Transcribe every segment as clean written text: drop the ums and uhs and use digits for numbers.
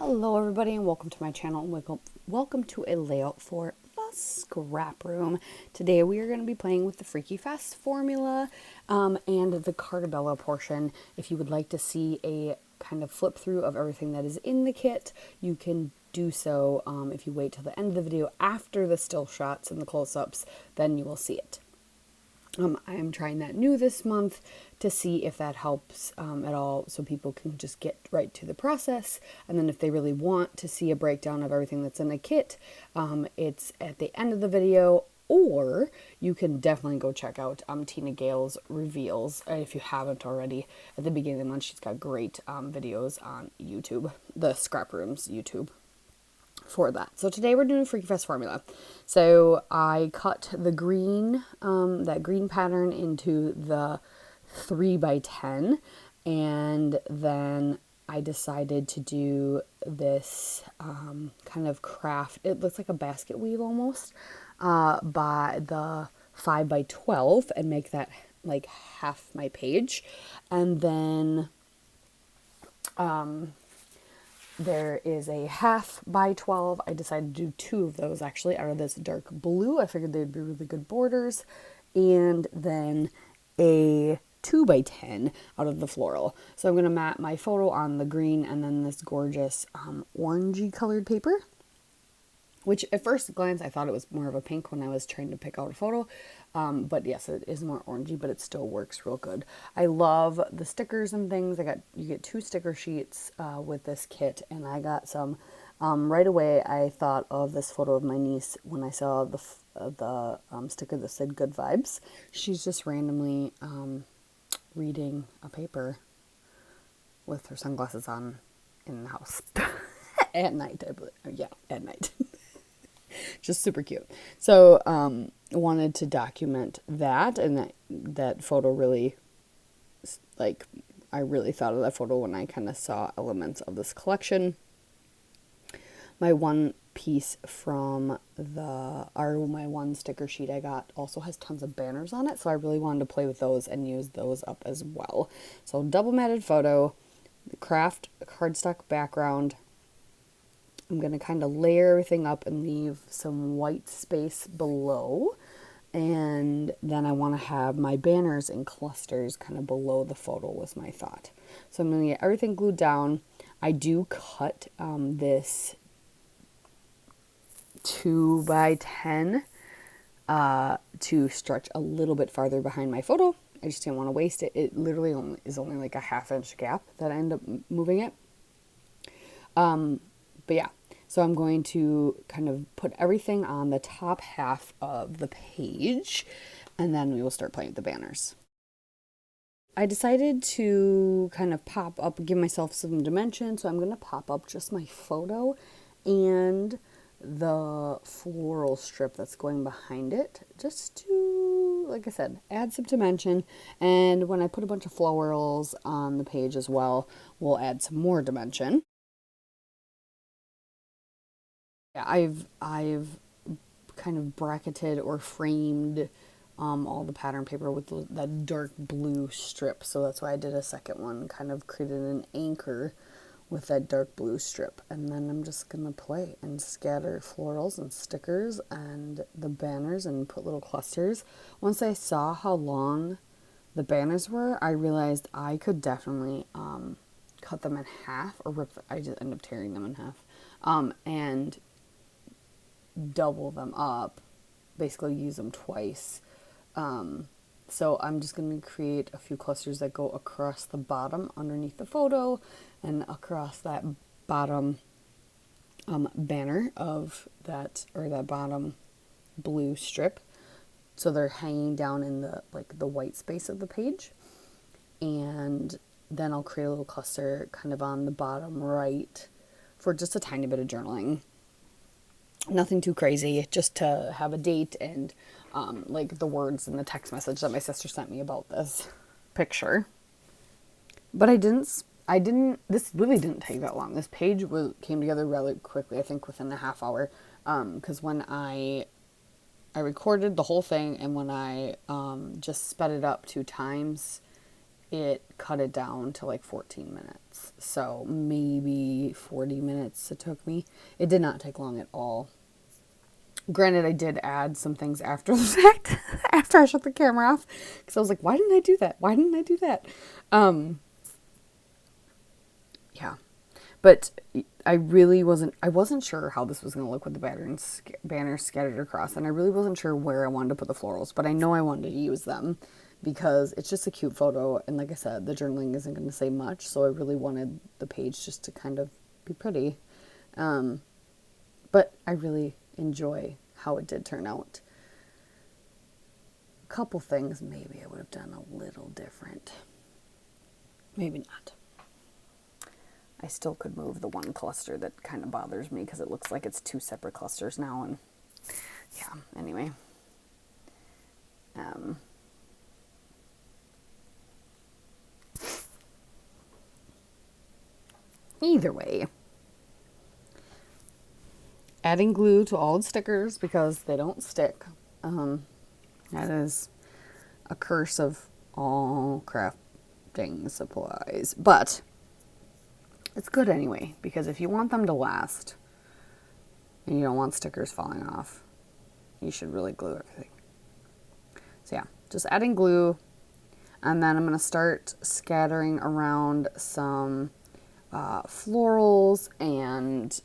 Hello everybody and welcome to my channel and welcome to a layout for the scrap room. Today we are going to be playing with the Freaky Fest formula and the Carta portion. If you would like to see a kind of flip through of everything that is in the kit, you can do so. If you wait till the end of the video after the still shots and the close-ups, then you will see it. I am trying that new this month to see if that helps at all, so people can just get right to the process. And then if they really want to see a breakdown of everything that's in the kit, it's at the end of the video, or you can definitely go check out Tina Gale's reveals if you haven't already. At the beginning of the month, she's got great videos on YouTube, the Scrap Room's YouTube, for that. So today we're doing a Freaky Fest formula. So I cut the green, that green pattern into the 3x10, and then I decided to do this kind of craft. It looks like a basket weave almost, by the 5x12 and make that like half my page. And then there is a 1/2x12. I decided to do 2 of those actually out of this dark blue. I figured they'd be really good borders. And then a 2x10 out of the floral. So I'm going to mat my photo on the green and then this gorgeous orangey colored paper, which at first glance I thought it was more of a pink when I was trying to pick out a photo. But yes, it is more orangey, but it still works real good. I love the stickers and things. You get 2 sticker sheets with this kit, and I got some. Right away, I thought of this photo of my niece when I saw the sticker that said "Good Vibes." She's just randomly reading a paper with her sunglasses on in the house at night. I believe. Yeah, at night. Just super cute. So wanted to document that, and that photo really, like, I really thought of that photo when I kind of saw elements of this collection. My one piece from my one sticker sheet I got also has tons of banners on it, so I really wanted to play with those and use those up as well. So double matted photo, the craft cardstock background. I'm going to kind of layer everything up and leave some white space below. And then I want to have my banners in clusters kind of below the photo was my thought. So I'm going to get everything glued down. I do cut this 2x10 to stretch a little bit farther behind my photo. I just didn't want to waste it. It literally is only like a 1/2 inch gap that I end up moving it. But yeah. So I'm going to kind of put everything on the top half of the page, and then we will start playing with the banners. I decided to kind of pop up, give myself some dimension, so I'm going to pop up just my photo and the floral strip that's going behind it, just to, like I said, add some dimension. And when I put a bunch of florals on the page as well, we'll add some more dimension. Yeah, I've kind of bracketed or framed all the pattern paper with that dark blue strip, so that's why I did a second one, kind of created an anchor with that dark blue strip. And then I'm just gonna play and scatter florals and stickers and the banners and put little clusters. Once I saw how long the banners were, I realized I could definitely cut them in half or rip them. I just end up tearing them in half and double them up, basically use them twice. So I'm just going to create a few clusters that go across the bottom underneath the photo and across that bottom banner of that, or that bottom blue strip, so they're hanging down in the white space of the page. And then I'll create a little cluster kind of on the bottom right for just a tiny bit of journaling. Nothing too crazy, just to have a date and like the words in the text message that my sister sent me about this picture. But this really didn't take that long. This page came together really quickly, I think within a half hour, because when I recorded the whole thing, and when I just sped it up 2 times, it cut it down to like 14 minutes. So maybe 40 minutes it took me. It did not take long at all. Granted, I did add some things after the fact, after I shut the camera off, because I was like, why didn't I do that? Why didn't I do that? Yeah. But I wasn't sure how this was going to look with the banners scattered across, and I really wasn't sure where I wanted to put the florals, but I know I wanted to use them because it's just a cute photo, and like I said, the journaling isn't going to say much, so I really wanted the page just to kind of be pretty. But I really enjoy how it did turn out. A couple things maybe I would have done a little different. Maybe not. I still could move the one cluster that kind of bothers me because it looks like it's two separate clusters now, and yeah, anyway. Either way, adding glue to all the stickers because they don't stick. That is a curse of all crafting supplies. But it's good anyway, because if you want them to last and you don't want stickers falling off, you should really glue everything. So yeah, just adding glue, and then I'm going to start scattering around some florals and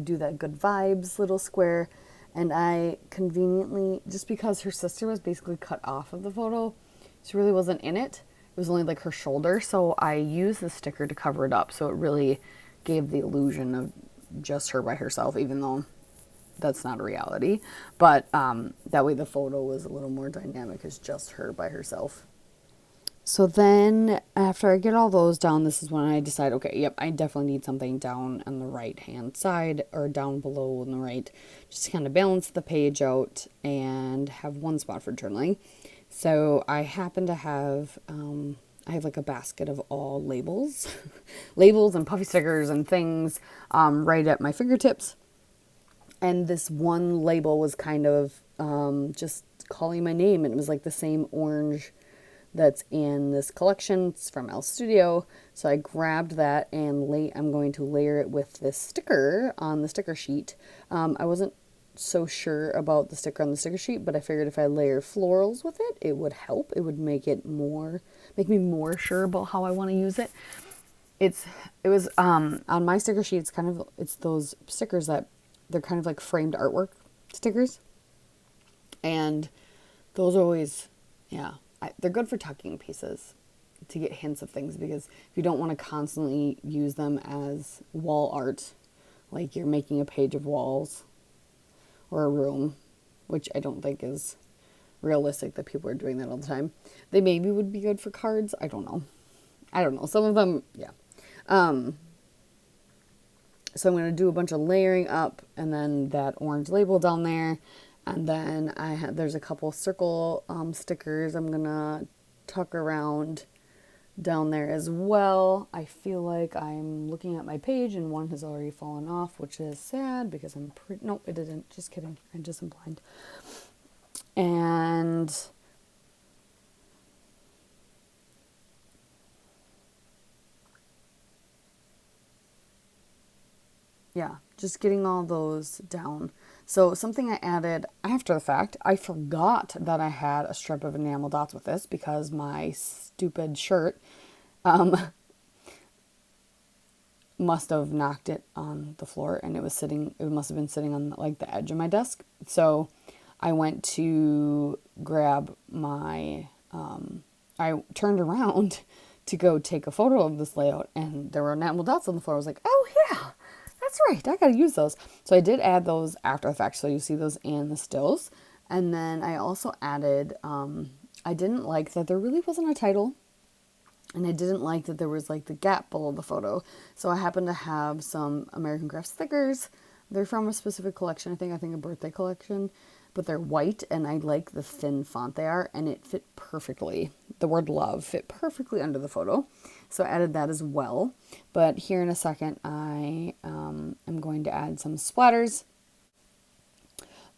do that good vibes little square. And I conveniently, just because her sister was basically cut off of the photo, she really wasn't in it. It was only like her shoulder, so I used the sticker to cover it up, so it really gave the illusion of just her by herself, even though that's not a reality. But that way the photo was a little more dynamic as just her by herself. So then after I get all those down, this is when I decide, okay, yep, I definitely need something down on the right hand side or down below on the right, just to kind of balance the page out and have one spot for journaling. So I happen to have, I have like a basket of all labels, labels and puffy stickers and things right at my fingertips. And this one label was kind of just calling my name, and it was like the same orange that's in this collection. It's from Elle Studio. So I grabbed that and I'm going to layer it with this sticker on the sticker sheet. I wasn't so sure about the sticker on the sticker sheet, but I figured if I layer florals with it, it would help. It would make me more sure about how I want to use it. It was on my sticker sheet, it's those stickers that they're kind of like framed artwork stickers. And those always, yeah, they're good for tucking pieces to get hints of things, because if you don't want to constantly use them as wall art, like you're making a page of walls or a room, which I don't think is realistic that people are doing that all the time. They maybe would be good for cards. I don't know. Some of them, yeah. So I'm going to do a bunch of layering up, and then that orange label down there. And then there's a couple circle stickers I'm going to tuck around down there as well. I feel like I'm looking at my page and one has already fallen off, which is sad because nope, it didn't. Just kidding. I just am blind. And yeah, just getting all those down. So something I added after the fact, I forgot that I had a strip of enamel dots with this because my stupid shirt must have knocked it on the floor, and it must have been sitting on like the edge of my desk. So I went to grab I turned around to go take a photo of this layout, and there were enamel dots on the floor. I was like, oh yeah, that's right, I gotta use those. So I did add those after the fact, so you see those in the stills. And then I also added, I didn't like that there really wasn't a title, and I didn't like that there was like the gap below the photo. So I happened to have some American Craft stickers. They're from a specific collection, I think a birthday collection, but they're white, and I like the thin font they are, and it fit perfectly. The word love fit perfectly under the photo. So I added that as well. But here in a second, I am going to add some splatters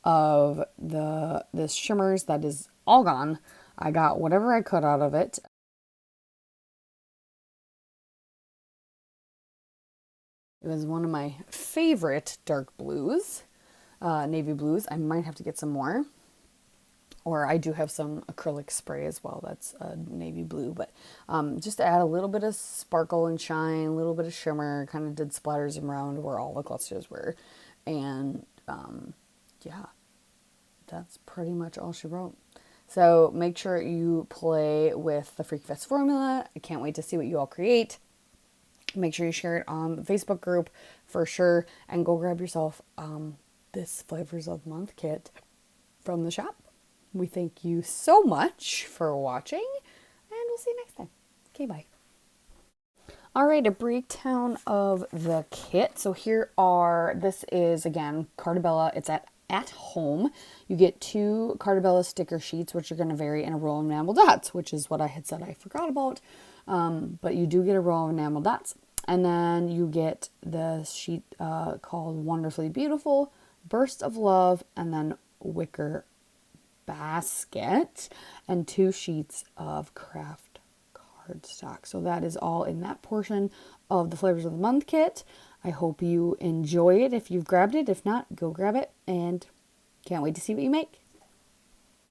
of this shimmers that is all gone. I got whatever I could out of it. It was one of my favorite dark blues, navy blues. I might have to get some more. Or I do have some acrylic spray as well. That's navy blue. But just to add a little bit of sparkle and shine, a little bit of shimmer. Kind of did splatters around where all the clusters were. And yeah, that's pretty much all she wrote. So make sure you play with the Freak Fest formula. I can't wait to see what you all create. Make sure you share it on the Facebook group for sure. And go grab yourself this Flavors of the Month kit from the shop. We thank you so much for watching, and we'll see you next time. Okay, bye. All right, a breakdown of the kit. So this is, again, Carta. It's at home. You get 2 Carta sticker sheets, which are going to vary in a roll of enamel dots, which is what I had said I forgot about. But you do get a roll of enamel dots. And then you get the sheet called Wonderfully Beautiful, Burst of Love, and then Wicker Basket, and 2 sheets of craft cardstock. So that is all in that portion of the Flavors of the Month kit. I hope you enjoy it if you've grabbed it. If not, go grab it, and can't wait to see what you make.